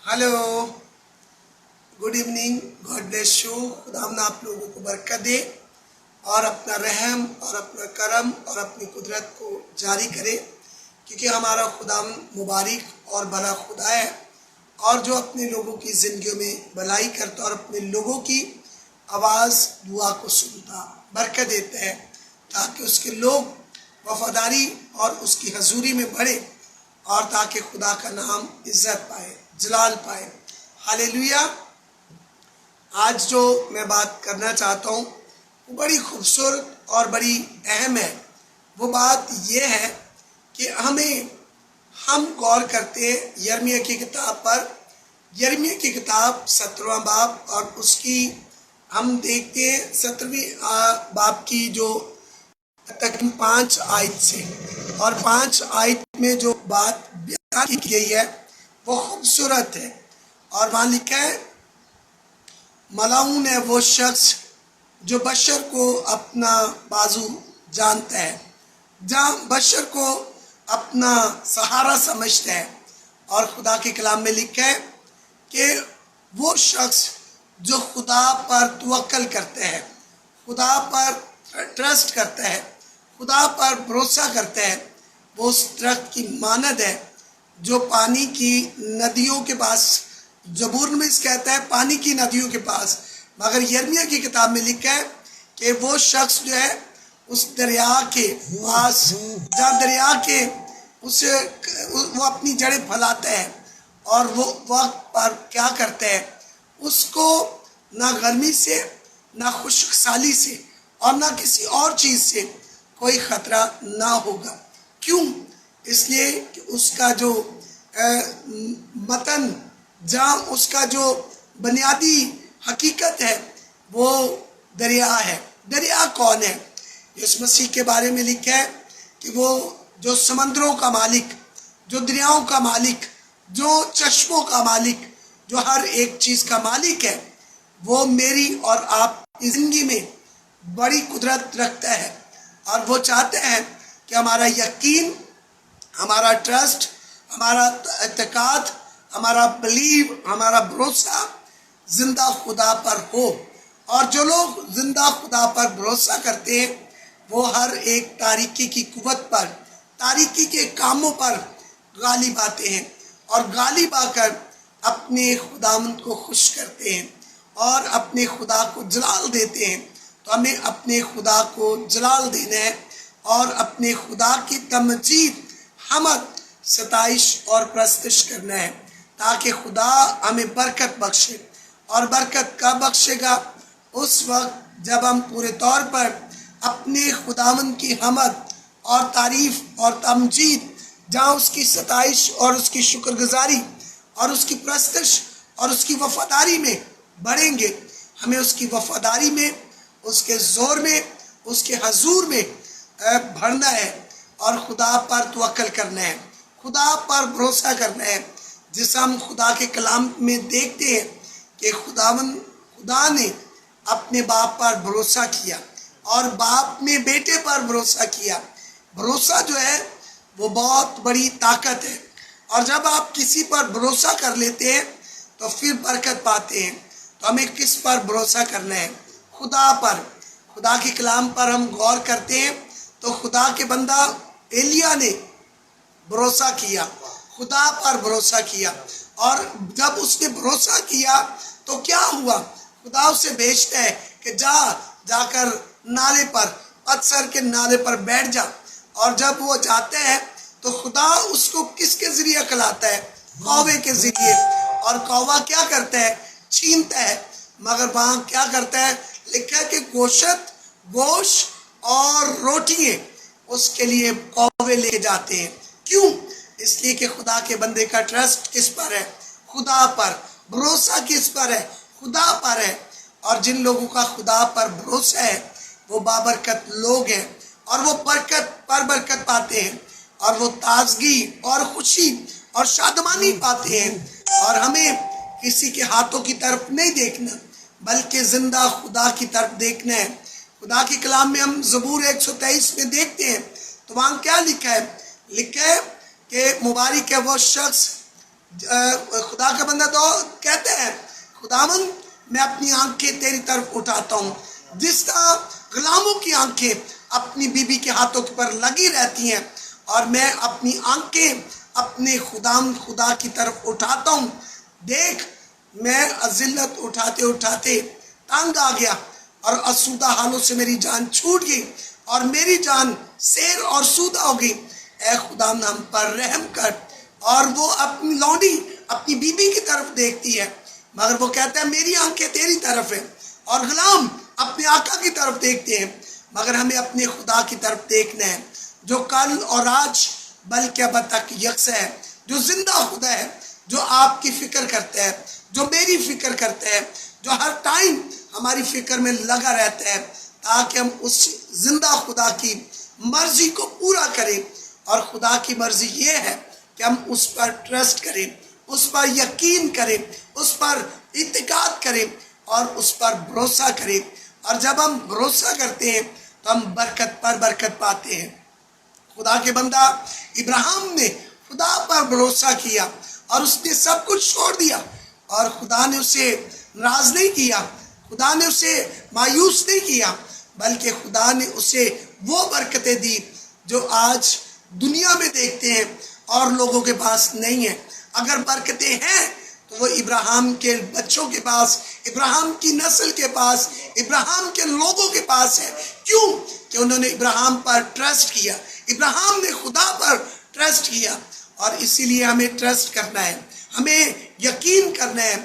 Hello, good evening, God bless you. खुदावंद आप लोगों को बरकत दे और अपना रहम और अपना करम और अपनी कुदरत को जारी करे, क्योंकि हमारा खुदावंद मुबारक और भला खुदा है और जो अपने लोगों की ज़िंदगियों में भलाई करता और अपने लोगों की आवाज़ दुआ को सुनता बरकत देता है, ताकि उसके लोग वफादारी और उसकी हजूरी में बढ़े और ताकि खुदा का नाम इज्जत पाए, जलाल पाए। हालेलुया। आज जो मैं बात करना चाहता हूँ वो बड़ी खूबसूरत और बड़ी अहम है। वो बात ये है कि हम गौर करते हैं यिर्मयाह की किताब पर। यिर्मयाह की किताब 17वां बाब और उसकी हम देखते हैं 17वीं बाब की जो तकरीबन 5 आयत से, और 5 आयत में जो बात बयान की गई है वो खूबसूरत है। और वहाँ लिखा है, मलाऊन है वो शख्स जो बशर को अपना बाजू जानता है, जहाँ बशर को अपना सहारा समझता है। और खुदा के कलाम में लिखा है कि वो शख्स जो खुदा पर तवक्कल करता है, खुदा पर ट्रस्ट करता है, खुदा पर भरोसा करता है, वो उस दरख्त की मानद है जो पानी की नदियों के पास, ज़बूर में कहता है पानी की नदियों के पास, मगर यिर्मयाह की किताब में लिखा है कि वो शख्स जो है उस दरिया के पास, जहाँ दरिया के उसे वो अपनी जड़ें फैलाता है और वो वक्त पर क्या करता है, उसको ना गर्मी से, ना खुश्क साली से और ना किसी और चीज़ से कोई ख़तरा ना होगा। क्यों? इसलिए कि उसका जो मतन, जहाँ उसका जो बुनियादी हकीकत है वो दरिया है। दरिया कौन है? यीशु मसीह के बारे में लिखा है कि वो जो समंदरों का मालिक, जो दरियाओं का मालिक, जो चश्मों का मालिक, जो हर एक चीज़ का मालिक है, वो मेरी और आपकी ज़िंदगी में बड़ी कुदरत रखता है। और वो चाहते हैं कि हमारा यकीन, हमारा ट्रस्ट, हमारा एतकाद, हमारा बिलीव, हमारा भरोसा जिंदा खुदा पर हो। और जो लोग जिंदा खुदा पर भरोसा करते हैं वो हर एक तारीकी की कुव्वत पर, तारीकी के कामों पर गालिब आते हैं और गालिब आकर अपने खुदावंद को खुश करते हैं और अपने खुदा को जलाल देते हैं। तो हमें अपने खुदा को जलाल देना है और अपने खुदा की तमजीद, हमद, सताइश और प्रस्तश करना है, ताकि खुदा हमें बरकत बख्शे। और बरकत कब बख्शेगा? उस वक्त जब हम पूरे तौर पर अपने खुदावंद की हमद और तारीफ और तमजीद, जहाँ उसकी सताइश और उसकी शुक्रगुजारी और उसकी प्रस्तश और उसकी वफादारी में बढ़ेंगे। हमें उसकी वफादारी में, उसके ज़ोर में, उसके हजूर में बढ़ना है और खुदा पर तवक्कल करना है, खुदा पर भरोसा करना है। जिसे हम खुदा के कलाम में देखते हैं कि खुदा ने अपने बाप पर भरोसा किया और बाप ने बेटे पर भरोसा किया। भरोसा जो है वो बहुत बड़ी ताकत है, और जब आप किसी पर भरोसा कर लेते हैं तो फिर बरकत पाते हैं। तो हमें किस पर भरोसा करना है? खुदा पर। खुदा के कलाम पर हम गौर करते हैं तो खुदा के बंदा एलिया ने भरोसा किया, खुदा पर भरोसा किया, और जब उसने भरोसा किया तो क्या हुआ? खुदा उसे भेजता है कि जाकर नाले पर, पत्थर के नाले पर बैठ जा। और जब वो जाते हैं तो खुदा उसको किसके ज़रिए अकलाता है? कौवे के ज़रिए। और कौवा क्या करता है? छीनता है। मगर वहाँ क्या करता है? लिखा है कि गोश्त और रोटियाँ उसके लिए कौवे ले जाते हैं। क्यों? इसलिए कि खुदा के बंदे का ट्रस्ट किस पर है? खुदा पर। भरोसा किस पर है? खुदा पर है। और जिन लोगों का खुदा पर भरोसा है वो बाबरकत लोग हैं और वो बरकत पाते हैं और वो ताजगी और खुशी और शादमानी पाते हैं। और हमें किसी के हाथों की तरफ नहीं देखना, बल्कि जिंदा खुदा की तरफ देखना है। खुदा के कलाम में हम ज़बूर 123 में देखते हैं तो वहाँ क्या लिखा है? लिखा है कि मुबारक है वो शख्स خدا کا بندہ تو کہتے ہیں خداوند میں اپنی آنکھیں تیری طرف اٹھاتا ہوں، جس طرح غلاموں کی آنکھیں اپنی بیوی کے ہاتھوں پر لگی رہتی ہیں، اور میں اپنی آنکھیں اپنے خدا کی طرف اٹھاتا ہوں۔ دیکھ میں ذلت اٹھاتے اٹھاتے تنگ آ گیا اور آسودہ حالوں سے میری جان چھوٹ گئی اور میری جان سیر اور سودہ ہو گئی۔ اے خدا ہم پر رحم کر۔ اور وہ اپنی لونڈی اپنی بیوی کی طرف دیکھتی ہے، مگر وہ کہتا ہے میری آنکھیں تیری طرف ہیں، اور غلام اپنے آقا کی طرف دیکھتے ہیں، مگر ہمیں اپنے خدا کی طرف دیکھنا ہے جو کل اور آج بلکہ اب تک یکساں ہے، جو زندہ خدا ہے، جو آپ کی فکر کرتا ہے، جو میری فکر کرتا ہے، جو ہر ٹائم ہماری فکر میں لگا رہتا ہے، تاکہ ہم اس زندہ خدا کی مرضی کو پورا کریں۔ اور خدا کی مرضی یہ ہے کہ ہم اس پر ٹرسٹ کریں، اس پر یقین کریں، اس پر اعتقاد کریں اور اس پر بھروسہ کریں۔ اور جب ہم بھروسہ کرتے ہیں تو ہم برکت پر برکت پاتے ہیں۔ خدا کے بندہ ابراہیم نے خدا پر بھروسہ کیا اور اس نے سب کچھ چھوڑ دیا، اور خدا نے اسے ناراض نہیں کیا، خدا نے اسے مایوس نہیں کیا، بلکہ خدا نے اسے وہ برکتیں دی جو آج دنیا میں دیکھتے ہیں اور لوگوں کے پاس نہیں ہیں۔ اگر برکتیں ہیں تو وہ ابراہیم کے بچوں کے پاس، ابراہیم کی نسل کے پاس، ابراہیم کے لوگوں کے پاس ہے۔ کیوں؟ کہ انہوں نے ابراہیم پر ٹرسٹ کیا، ابراہیم نے خدا پر ٹرسٹ کیا۔ اور اسی لیے ہمیں ٹرسٹ کرنا ہے، ہمیں یقین کرنا ہے،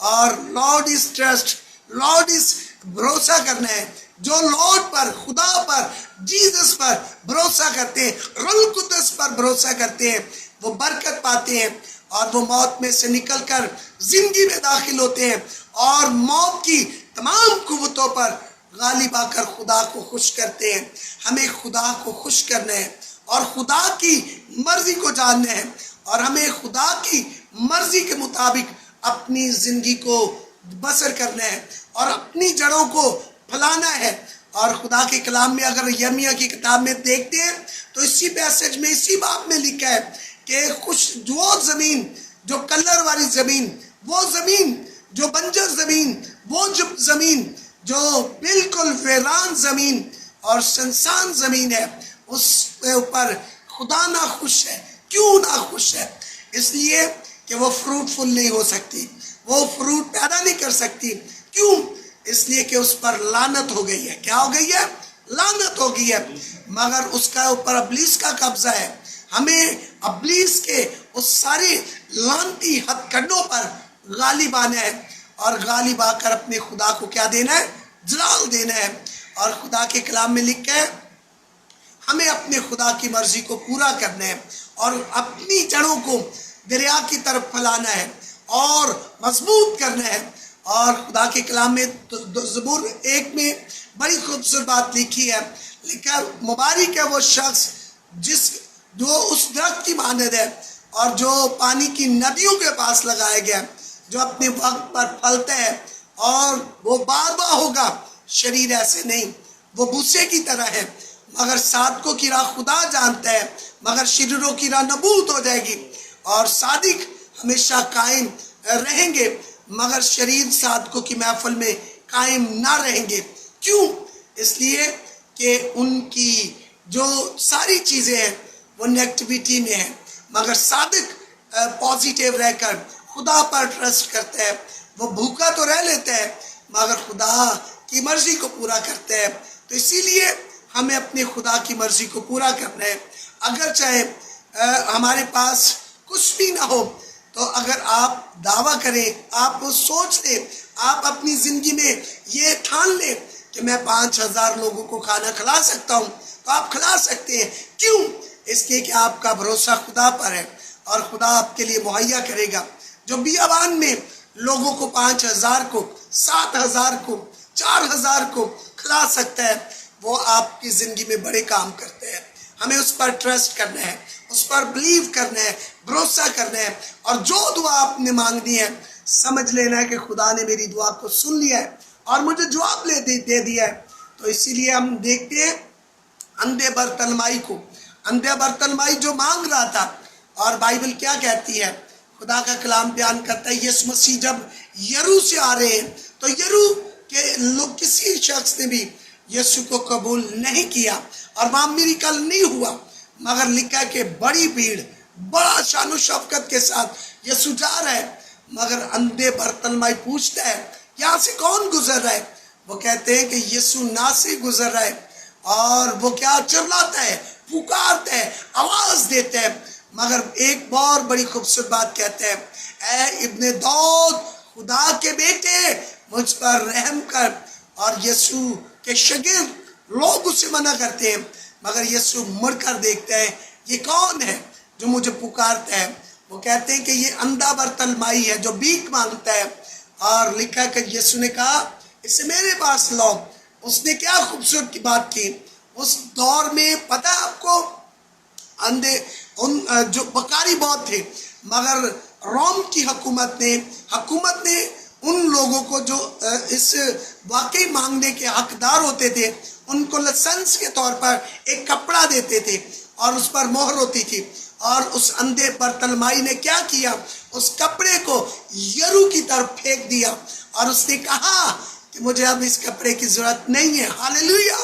اور لارڈ از ٹرسٹ، لارڈ از بھروسہ کرنا ہے۔ جو لارڈ پر، خدا پر، جیزس پر بھروسہ کرتے ہیں، روح القدس پر بھروسہ کرتے ہیں، وہ برکت پاتے ہیں، اور وہ موت میں سے نکل کر زندگی میں داخل ہوتے ہیں، اور موت کی تمام قوتوں پر غالب آ کر خدا کو خوش کرتے ہیں۔ ہمیں خدا کو خوش کرنا ہے اور خدا کی مرضی کو جاننا ہے، اور ہمیں خدا کی مرضی کے مطابق اپنی زندگی کو بسر کرنا ہے اور اپنی جڑوں کو پھیلانا ہے۔ اور خدا کے کلام میں اگر یرمیہ کی کتاب میں دیکھتے ہیں تو اسی پیسج میں، اسی باب میں لکھا ہے کہ وہ زمین جو کلر والی زمین، وہ زمین جو بنجر زمین، وہ زمین جو بالکل ویران زمین اور سنسان زمین ہے، اس کے اوپر خدا نہ خوش ہے۔ کیوں نہ خوش ہے؟ اس لیے کہ وہ فروٹفل نہیں ہو سکتی، وہ فروٹ پیدا نہیں کر سکتی۔ کیوں؟ اس لیے کہ اس پر لعنت ہو گئی ہے۔ کیا ہو گئی ہے؟ لعنت ہو گئی ہے۔ مگر اس کا اوپر ابلیس کا قبضہ ہے۔ ہمیں ابلیس کے اس سارے لعنتی ہتھ کنڈوں پر غالب آنا ہے، اور غالب آ کر اپنے خدا کو کیا دینا ہے؟ جلال دینا ہے۔ اور خدا کے کلام میں لکھا ہے ہمیں اپنے خدا کی مرضی کو پورا کرنا ہے اور اپنی جڑوں کو دریا کی طرف پھیلانا ہے اور مضبوط کرنا ہے۔ اور خدا کے کلام میں زبور 1 میں بڑی خوبصورت بات لکھی ہے، لکھا مبارک ہے وہ شخص جو اس درخت کی مانند ہے اور جو پانی کی ندیوں کے پاس لگایا گیا، جو اپنے وقت پر پھلتا ہے اور وہ بار بار ہوگا، شریر ایسے نہیں، وہ بوسے کی طرح ہے، مگر صادقوں کی راہ خدا جانتا ہے، مگر شریروں کی راہ نبوت ہو جائے گی۔ اور صادق ہمیشہ قائم رہیں گے، مگر شریر صادقوں کی محفل میں قائم نہ رہیں گے۔ کیوں؟ اس لیے کہ ان کی جو ساری چیزیں ہیں وہ نیگیٹیوٹی میں ہیں، مگر صادق پازیٹیو رہ کر خدا پر ٹرسٹ کرتا ہے، وہ بھوکا تو رہ لیتا ہے مگر خدا کی مرضی کو پورا کرتا ہے۔ تو اسی لیے ہمیں اپنے خدا کی مرضی کو پورا کرنا ہے، اگر چاہے ہمارے پاس کچھ بھی نہ ہو، تو اگر آپ دعویٰ کریں، آپ سوچ لیں، آپ اپنی زندگی میں یہ ٹھان لیں کہ میں 5000 لوگوں کو کھانا کھلا سکتا ہوں، تو آپ کھلا سکتے ہیں۔ کیوں؟ اس لیے کہ آپ کا بھروسہ خدا پر ہے اور خدا آپ کے لیے مہیا کرے گا۔ جو بیابان میں لوگوں کو 5000 کو، 7000 کو، 4000 کو کھلا سکتا ہے، وہ آپ کی زندگی میں بڑے کام کرتے ہیں۔ ہمیں اس پر ٹرسٹ کرنا ہے، اس پر بلیو کرنا ہے، بھروسہ کرنا ہے، اور جو دعا آپ نے مانگنی ہے سمجھ لینا ہے کہ خدا نے میری دعا کو سن لیا ہے اور مجھے جواب دے دیا ہے۔ تو اسی لیے ہم دیکھتے ہیں اندھے برتلمائی کو، اندھے برتلمائی جو مانگ رہا تھا، اور بائبل کیا کہتی ہے؟ खुदा का कलाम बयान करता है यीशु मसीह जब यरू से आ रहे हैं तो यरू के लोग किसी शख्स ने भी यीशु को कबूल नहीं किया और वहां मिरेकल नहीं हुआ, मगर लिखा कि बड़ी भीड़ बड़ा शान शौकत के साथ यीशु जा रहा है, मगर अंधे बरतलमाई पूछता है यहाँ से कौन गुजर रहा है? वो कहते हैं कि यीशु ना से गुजर रहा है और वो क्या चिल्लाता है, पुकारता है, आवाज देता है, मगर एक बहुत बड़ी खूबसूरत बात कहते हैं, ऐ इब्ने दाऊद खुदा के बेटे मुझ पर रहम कर। और यीशु के शागिर्द लोग उसे मना करते हैं, मगर यीशु मुड़कर देखता है ये कौन है जो मुझे पुकारता है? वो कहते हैं कि ये अंधा बरतलमाई है जो भीख मांगता है। और लिखा कि यीशु ने कहा इसे मेरे पास लाओ। उसने क्या खूबसूरत की बात की। उस दौर में पता है आपको अंधे उन जो बकारी बहुत थे, मगर रोम की हुकूमत ने उन लोगों को जो इस वाकई मांगने के हकदार होते थे उनको लाइसेंस के तौर पर एक कपड़ा देते थे और उस पर मोहर होती थी। और उस अंधे बरतलमाई ने क्या किया, उस कपड़े को यरू की तरफ फेंक दिया और उसने कहा कि मुझे अब इस कपड़े की जरूरत नहीं है। हालेलुया।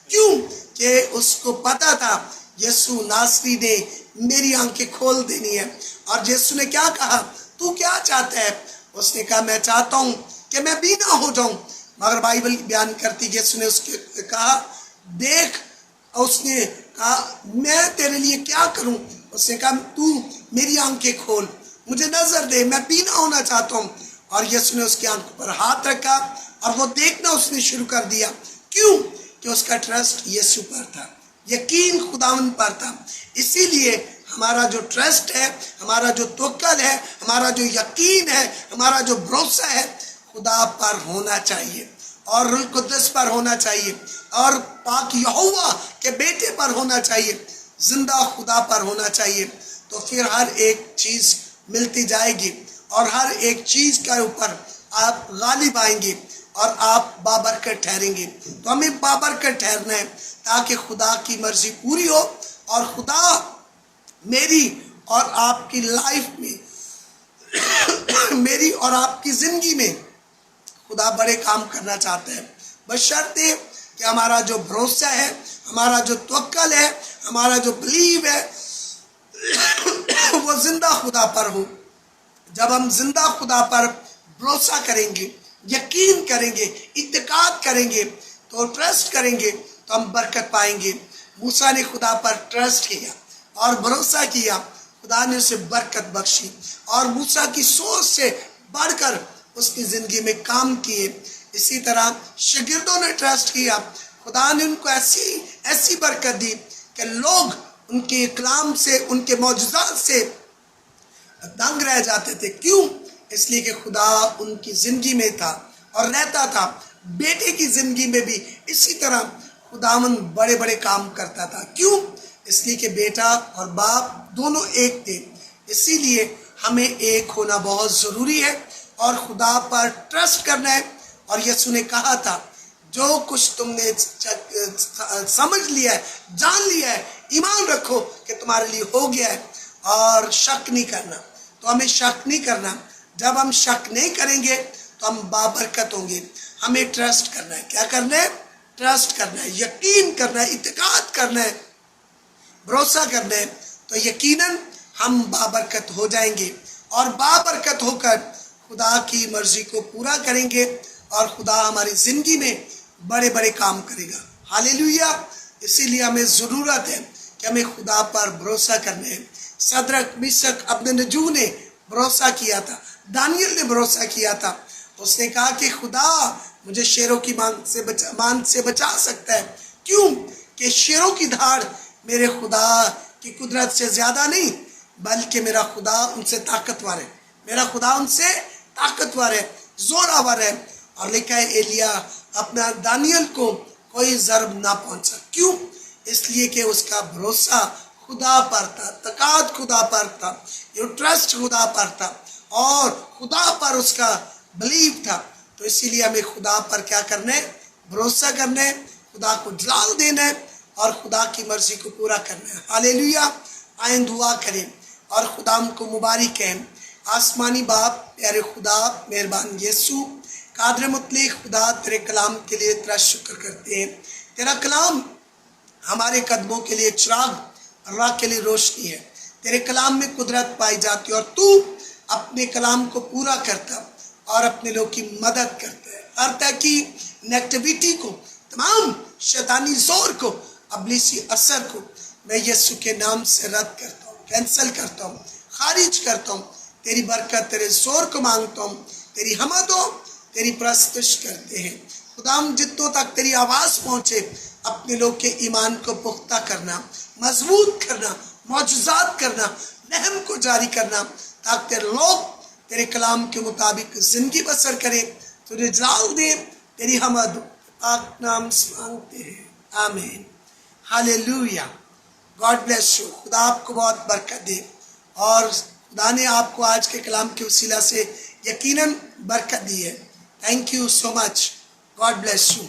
क्यों? कि उसको पता था यीशु नासरी ने मेरी आंखें खोल देनी है। और यीशु ने क्या कहा, तू क्या चाहता है? उसने कहा मैं चाहता हूं कि मैं बीना हो जाऊं। मगर बाइबल बयान करती यीशु ने उसके कहा देख, उसने कहा मैं तेरे लिए क्या करूं? उसने कहा तू मेरी आंखें खोल, मुझे नजर दे, मैं बीना होना चाहता हूं। और यीशु ने उसकी आंखों पर हाथ रखा और वो देखना उसने शुरू कर दिया। क्यों? कि उसका ट्रस्ट यीशु पर था, यकीन खुदावंद पर था। इसीलिए हमारा जो ट्रस्ट है, हमारा जो तवक्कुल है, हमारा जो यकीन है, हमारा जो भरोसा है खुदा पर होना चाहिए और रूह कुद्दस पर होना चाहिए और पाक यहोवा के बेटे पर होना चाहिए, जिंदा खुदा पर होना चाहिए। तो फिर हर एक चीज मिलती जाएगी और हर एक चीज के ऊपर आप गालिब आएंगे और आप बाबरकत ठहरेंगे। तो हमें बाबरकत ठहरना है ताकि खुदा की मर्जी पूरी हो और खुदा मेरी और आपकी लाइफ में मेरी और आपकी जिंदगी में खुदा बड़े काम करना चाहता है, बशर्ते कि हमारा जो भरोसा है, हमारा जो तवक्कुल है, हमारा जो बिलीव है वो जिंदा खुदा पर हो। जब हम जिंदा खुदा पर भरोसा करेंगे, यकीन करेंगे, इत्तेकाद करेंगे, तो ट्रस्ट करेंगे, तो हम बरकत पाएंगे। मूसा ने खुदा पर ट्रस्ट किया और भरोसा किया, खुदा ने उसे बरकत बख्शी और मूसा की सोच से बढ़कर उसकी जिंदगी में काम किए। इसी तरह शागिर्दों ने ट्रस्ट किया, खुदा ने उनको ऐसी बरकत दी कि लोग उनके कलाम से, उनके मौजूदात से दंग रह जाते थे। क्यों? इसलिए कि खुदा उनकी जिंदगी में था और रहता था। बेटे की जिंदगी में भी इसी तरह खुदावन बड़े बड़े काम करता था। क्यों? इसलिए कि बेटा और बाप दोनों एक थे। इसीलिए हमें एक होना बहुत जरूरी है और खुदा पर ट्रस्ट करना है। और यीशु ने कहा था जो कुछ तुमने समझ लिया है, जान लिया है, ईमान रखो कि तुम्हारे लिए हो गया है और शक नहीं करना। तो हमें शक नहीं करना। जब हम शक नहीं करेंगे तो हम बाबरकत होंगे। हमें ट्रस्ट करना है। क्या करना है? ट्रस्ट करना है, यकीन करना है, इत्तेकाद करना है, भरोसा करना है। तो यकीनन हम बाबरकत हो जाएंगे और बाबरकत होकर खुदा की मर्जी को पूरा करेंगे और खुदा हमारी जिंदगी में बड़े बड़े काम करेगा। हालेलुया। इसीलिए हमें ज़रूरत है कि हमें खुदा पर भरोसा करना है। सदरक, मिशक, अबेदनगो ने भरोसा किया था, दानियल ने भरोसा किया था। उसने कहा कि खुदा मुझे शेरों की मान से बचा सकता है। क्यों? कि शेरों की धाड़ मेरे खुदा की कुदरत से ज्यादा नहीं, बल्कि मेरा खुदा उनसे ताकतवर है, मेरा खुदा उनसे ताकतवर है, जोरावर है। और लिखा है एलिया अपना दानियल को कोई जर्ब ना पहुंचा। क्यों? इसलिए कि उसका भरोसा खुदा पर था, तकाद खुदा पर था, ये ट्रस्ट खुदा पर था और खुदा पर उसका बिलीव था। तो इसीलिए हमें खुदा पर क्या करना है? भरोसा करना है, खुदा को जलाल देना है और खुदा की मर्जी को पूरा करना है। हालेलुया। आए दुआ करें और खुदा को मुबारक कहें। आसमानी बाप, प्यारे खुदा, मेहरबान यीशु, कादर मुतलक खुदा, तेरे कलाम के लिए तेरा शुक्र करते हैं। तेरा कलाम हमारे कदमों के लिए चिराग, राह के लिए रोशनी है। तेरे कलाम में कुदरत पाई जाती है और तू अपने कलाम को पूरा करता और अपने लोग की मदद करता है। हर तरह की नेगेटिविटी को, तमाम शैतानी जोर को, अबलीसी असर को मैं यीशु के नाम से रद्द करता हूँ, कैंसिल करता हूँ, खारिज करता हूँ। तेरी बरकत, तेरे जोर को मांगता हूँ, तेरी हमद हो, तेरी प्रस्तुश करते हैं। खुदाम जितनों तक तेरी आवाज़ पहुँचे, अपने लोग के ईमान को पुख्ता करना, मजबूत करना, मौजूजात करना, रहम को जारी करना, ताकि तेरे लोग तेरे कलाम के मुताबिक ज़िंदगी बसर करें। तुझे जलाल दे, तेरी हमद पाक नाम से मांगते हैं, आमीन, हालेलुया। God bless you. खुदा आपको बहुत बरकत दे और खुदा ने आपको आज के कलाम के वसीला से यकीनन बरकत दी है। Thank you so much. God bless you.